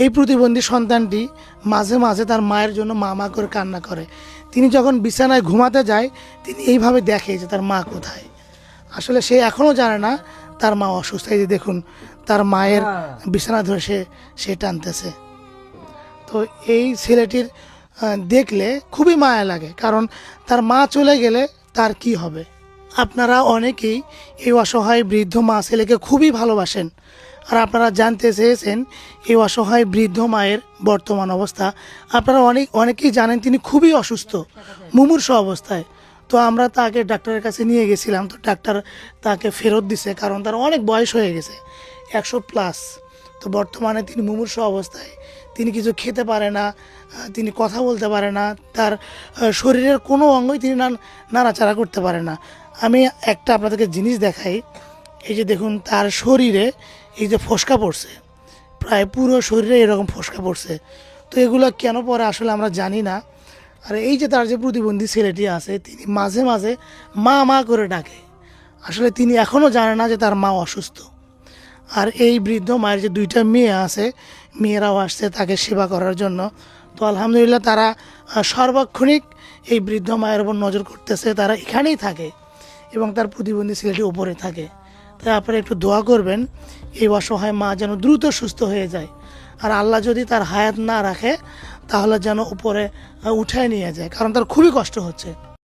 এই প্রতিবন্ধী সন্তানটি মাঝে মাঝে তার মায়ের জন্য মা মা করে কান্না করে। তিনি যখন বিছানায় ঘুমাতে যায় তিনি এইভাবে দেখে যে তার মা কোথায়। আসলে সে এখনও জানে না তার মা অসুস্থ। এই যে দেখুন তার মায়ের বিছানা ধরে সে টানতেছে। তো এই ছেলেটির দেখলে খুবই মায়া লাগে, কারণ তার মা চলে গেলে তার কি হবে। আপনারা অনেকেই এই অসহায় বৃদ্ধ মা ছেলেকে খুবই ভালোবাসেন, আর আপনারা জানতে চেয়েছেন এই অসহায় বৃদ্ধ মায়ের বর্তমান অবস্থা। আপনারা অনেকেই জানেন তিনি খুবই অসুস্থ, মুমূর্ষু অবস্থায়। তো আমরা তাকে ডাক্তারের কাছে নিয়ে গেছিলাম, তো ডাক্তার তাকে ফেরত দিছে, কারণ তার অনেক বয়স হয়ে গেছে, 100+। তো বর্তমানে তিনি মুমূর্ষু অবস্থায়, তিনি কিছু খেতে পারে না, তিনি কথা বলতে পারে না, তার শরীরের কোনো অঙ্গই তিনি নাড়াচাড়া করতে পারে না। আমি একটা আপনাদেরকে জিনিস দেখাই। এই যে দেখুন তার শরীরে এই যে ফোসকা পড়ছে, প্রায় পুরো শরীরে এরকম ফোসকা পড়ছে। তো এগুলো কেন পড়ে আসলে আমরা জানি না। আর এই যে তার যে প্রতিবন্ধী ছেলেটি আছে তিনি মাঝে মাঝে মা মা করে ডাকে। আসলে তিনি এখনও জানে না যে তার মা অসুস্থ। আর এই বৃদ্ধ মায়ের যে 2টা মেয়ে আছে, মেয়েরাও আসছে তাকে সেবা করার জন্য। তো আলহামদুলিল্লাহ তারা সর্বক্ষণিক এই বৃদ্ধ মায়ের উপর নজর করতেছে। তারা এখানেই থাকে এবং তার প্রতিবন্ধী ছেলেটি উপরে থাকে। তাই আপনারা একটু দোয়া করবেন এই অসহায় মা যেন দ্রুত সুস্থ হয়ে যায়। আর আল্লাহ যদি তার হায়াত না রাখে তাহলে যেন উপরে উঠায় নিয়ে যায়, কারণ তার খুবই কষ্ট হচ্ছে।